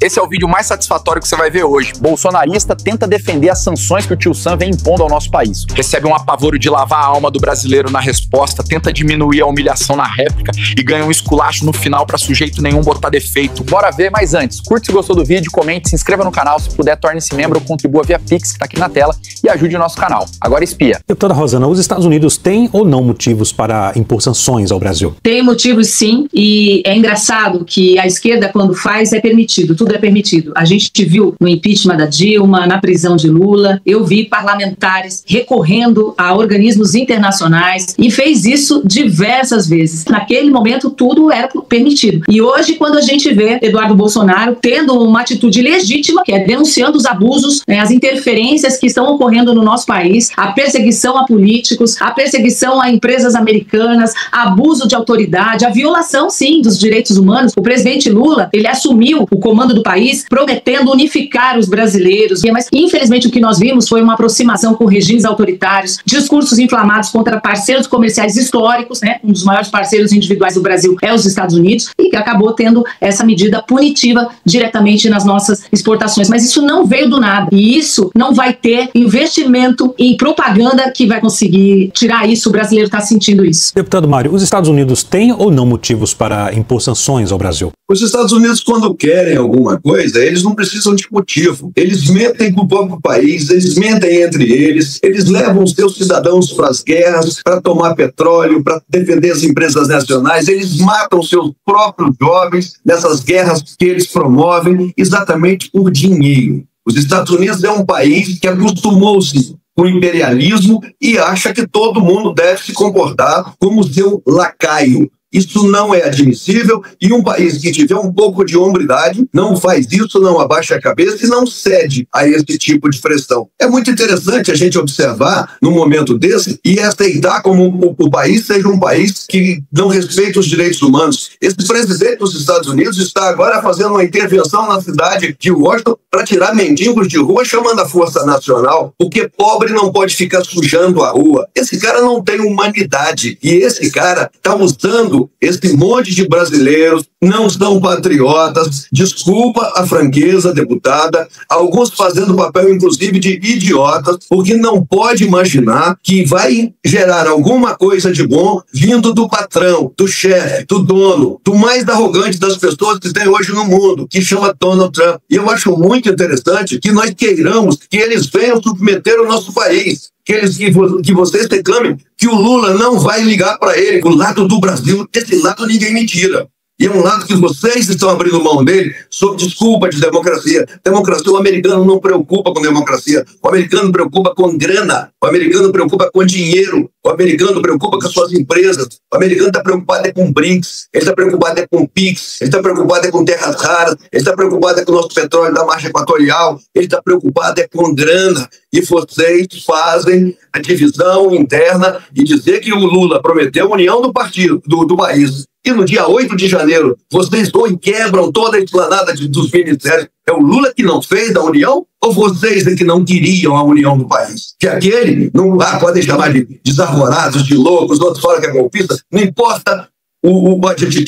Esse é o vídeo mais satisfatório que você vai ver hoje. Bolsonarista tenta defender as sanções que o tio Sam vem impondo ao nosso país. Recebe um apavoro de lavar a alma do brasileiro na resposta, tenta diminuir a humilhação na réplica e ganha um esculacho no final pra sujeito nenhum botar defeito. Bora ver, mas antes, curte se gostou do vídeo, comente, se inscreva no canal, se puder, torne-se membro ou contribua via Pix, que tá aqui na tela, e ajude o nosso canal. Agora espia. Deputada Rosana, os Estados Unidos têm ou não motivos para impor sanções ao Brasil? Tem motivos, sim, e é engraçado que a esquerda, quando faz, é permitido, tudo é permitido. A gente viu no impeachment da Dilma, na prisão de Lula, eu vi parlamentares recorrendo a organismos internacionais e fez isso diversas vezes. Naquele momento, tudo era permitido. E hoje, quando a gente vê Eduardo Bolsonaro tendo uma atitude legítima, que é denunciando os abusos, as interferências que estão ocorrendo no nosso país, a perseguição a políticos, a perseguição a empresas americanas, abuso de autoridade, a violação, sim, dos direitos humanos. O presidente Lula, ele assumiu o comando do país prometendo unificar os brasileiros, mas infelizmente o que nós vimos foi uma aproximação com regimes autoritários, discursos inflamados contra parceiros comerciais históricos, um dos maiores parceiros individuais do Brasil é os Estados Unidos, e que acabou tendo essa medida punitiva diretamente nas nossas exportações. Mas isso não veio do nada, e isso não vai ter investimento em propaganda que vai conseguir tirar isso. O brasileiro está sentindo isso. Deputado Mário, os Estados Unidos têm ou não motivos para impor sanções ao Brasil? Os Estados Unidos, quando querem alguma coisa, eles não precisam de motivo. Eles mentem com o próprio país, eles mentem entre eles levam seus cidadãos para as guerras, para tomar petróleo, para defender as empresas nacionais, eles matam seus próprios jovens nessas guerras que eles promovem exatamente por dinheiro. Os Estados Unidos é um país que acostumou-se com o imperialismo e acha que todo mundo deve se comportar como seu lacaio. Isso não é admissível, e um país que tiver um pouco de hombridade não faz isso, não abaixa a cabeça e não cede a esse tipo de pressão. É muito interessante a gente observar num momento desse e aceitar como o país seja um país que não respeita os direitos humanos. Esse presidente dos Estados Unidos está agora fazendo uma intervenção na cidade de Washington para tirar mendigos de rua, chamando a Força Nacional, porque pobre não pode ficar sujando a rua. Esse cara não tem humanidade, e esse cara está usando esse monte de brasileiros, não são patriotas, desculpa a franqueza, deputada, alguns fazendo papel inclusive de idiotas, porque não pode imaginar que vai gerar alguma coisa de bom vindo do patrão, do chefe, do dono, do mais arrogante das pessoas que tem hoje no mundo, que chama Donald Trump. E eu acho muito interessante que nós queiramos que eles venham submeter o nosso país, que vocês reclamem que o Lula não vai ligar para ele. O lado do Brasil, esse lado ninguém me tira. E é um lado que vocês estão abrindo mão dele sob desculpa de democracia. Democracia, o americano não preocupa com democracia. O americano preocupa com grana. O americano preocupa com dinheiro. O americano preocupa com as suas empresas. O americano está preocupado com BRICS. Ele está preocupado com PIX. Ele está preocupado com terras raras. Ele está preocupado com o nosso petróleo da margem equatorial. Ele está preocupado com grana. E vocês fazem a divisão interna e dizer que o Lula prometeu a união do partido, do país. E no dia 8 de janeiro, vocês vão e quebram toda a esplanada dos ministérios. É o Lula que não fez a união? Ou vocês é que não queriam a união do país? Que aquele, não podem chamar de desarvorados, de loucos, outros falam que é golpista, não importa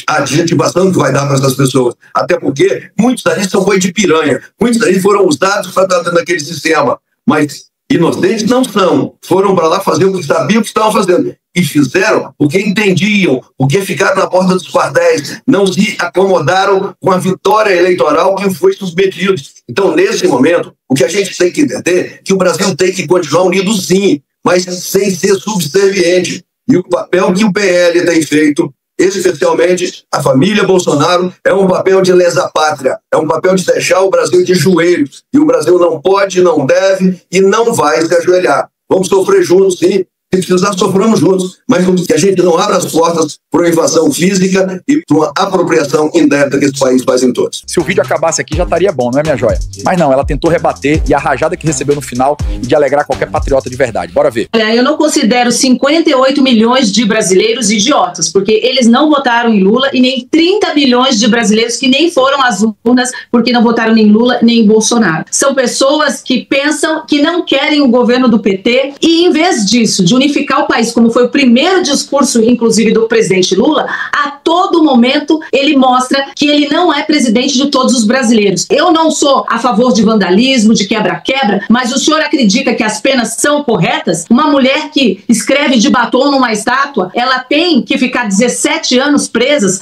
a adjetivação que vai dar para essas pessoas. Até porque muitos dali são boi de piranha. Muitos dali foram usados para estar dentro daquele sistema. Mas inocentes não são. Foram para lá fazer o que sabiam que estavam fazendo. E fizeram porque entendiam, porque ficaram na porta dos quartéis, não se acomodaram com a vitória eleitoral que foi submetido. Então, nesse momento, o que a gente tem que entender é que o Brasil tem que continuar unido sim, mas sem ser subserviente. E o papel que o PL tem feito, especialmente a família Bolsonaro, é um papel de lesa pátria, é um papel de deixar o Brasil de joelhos. E o Brasil não pode, não deve e não vai se ajoelhar. Vamos sofrer juntos, sim. Se precisar, soframos juntos, mas que a gente não abra as portas para uma invasão física e para uma apropriação indébita que esse país faz em todos. Se o vídeo acabasse aqui já estaria bom, não é, minha joia? Mas não, ela tentou rebater e a rajada que recebeu no final e de alegrar qualquer patriota de verdade. Bora ver. Eu não considero 58 milhões de brasileiros idiotas, porque eles não votaram em Lula, e nem 30 milhões de brasileiros que nem foram às urnas porque não votaram nem em Lula nem em Bolsonaro. São pessoas que pensam que não querem o governo do PT e, em vez disso, de unificar o país, como foi o primeiro discurso, inclusive, do presidente Lula, a todo momento ele mostra que ele não é presidente de todos os brasileiros. Eu não sou a favor de vandalismo, de quebra-quebra, mas o senhor acredita que as penas são corretas? Uma mulher que escreve de batom numa estátua, ela tem que ficar 17 anos presa?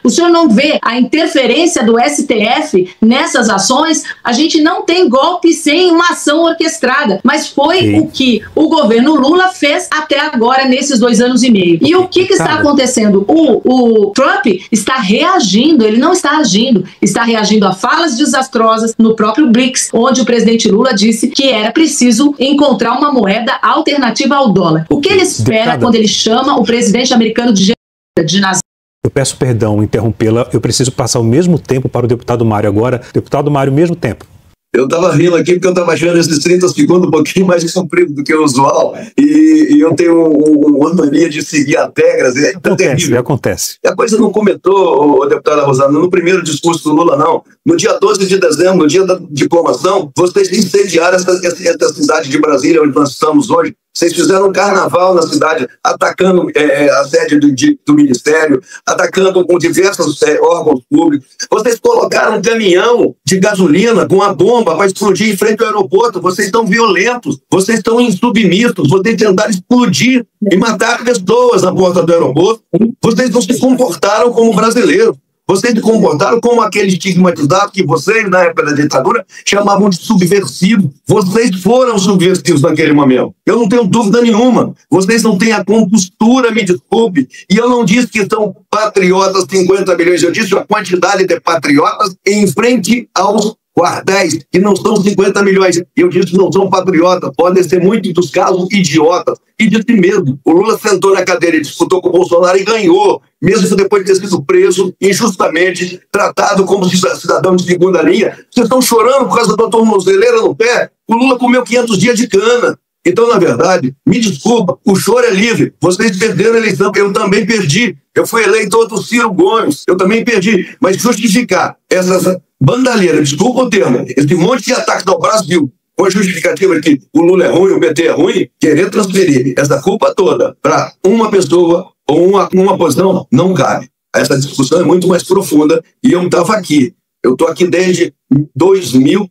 O senhor não vê a interferência do STF nessas ações? A gente não tem golpe sem uma ação orquestrada, mas foi o que o governo Lula fez até agora, nesses 2 anos e meio. E o que está acontecendo? O Trump está reagindo, ele não está agindo, está reagindo a falas desastrosas no próprio BRICS, onde o presidente Lula disse que era preciso encontrar uma moeda alternativa ao dólar. O que ele espera quando ele chama o presidente americano de nazista? Eu peço perdão interrompê-la, eu preciso passar o mesmo tempo para o deputado Mário agora. Deputado Mário, mesmo tempo. Eu estava rindo aqui porque eu estava achando esses 30 segundos um pouquinho mais comprido do que o usual, e eu tenho uma mania de seguir as regras. Acontece. E a coisa não começou, deputada Rosana, no primeiro discurso do Lula, não. No dia 12 de dezembro, no dia da diplomação, vocês incendiaram essa cidade de Brasília, onde nós estamos hoje. Vocês fizeram um carnaval na cidade, atacando a sede do Ministério, atacando com diversos órgãos públicos. Vocês colocaram um caminhão de gasolina com uma bomba para explodir em frente ao aeroporto. Vocês estão violentos, vocês estão insubmissos, vocês tentaram explodir e matar pessoas na porta do aeroporto. Vocês não se comportaram como brasileiros. Vocês se comportaram como aquele estigmatizado que vocês, na época da ditadura, chamavam de subversivo. Vocês foram subversivos naquele momento. Eu não tenho dúvida nenhuma. Vocês não têm a compostura, me desculpe. E eu não disse que são patriotas 50 milhões. Eu disse a quantidade de patriotas em frente aos quartéis, que não são 50 milhões. Eu disse que não são patriotas. Podem ser, muitos dos casos, idiotas. E disse mesmo. O Lula sentou na cadeira e disputou com o Bolsonaro e ganhou. Mesmo depois de ter sido preso injustamente, tratado como cidadão de segunda linha. Vocês estão chorando por causa da tornozeleira no pé? O Lula comeu 500 dias de cana. Então, na verdade, me desculpa, o choro é livre. Vocês perderam a eleição, eu também perdi. Eu fui eleitor do Ciro Gomes, eu também perdi. Mas justificar essa bandalheira, desculpa o termo, esse monte de ataques ao Brasil, com a justificativa de que o Lula é ruim, o PT é ruim, querer transferir essa culpa toda para uma pessoa ou uma posição, não cabe. Essa discussão é muito mais profunda e eu estava aqui. Eu estou aqui desde 2003.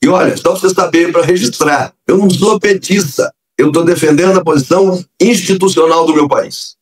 E olha, só para você saber, para registrar, eu não sou petista. Eu estou defendendo a posição institucional do meu país.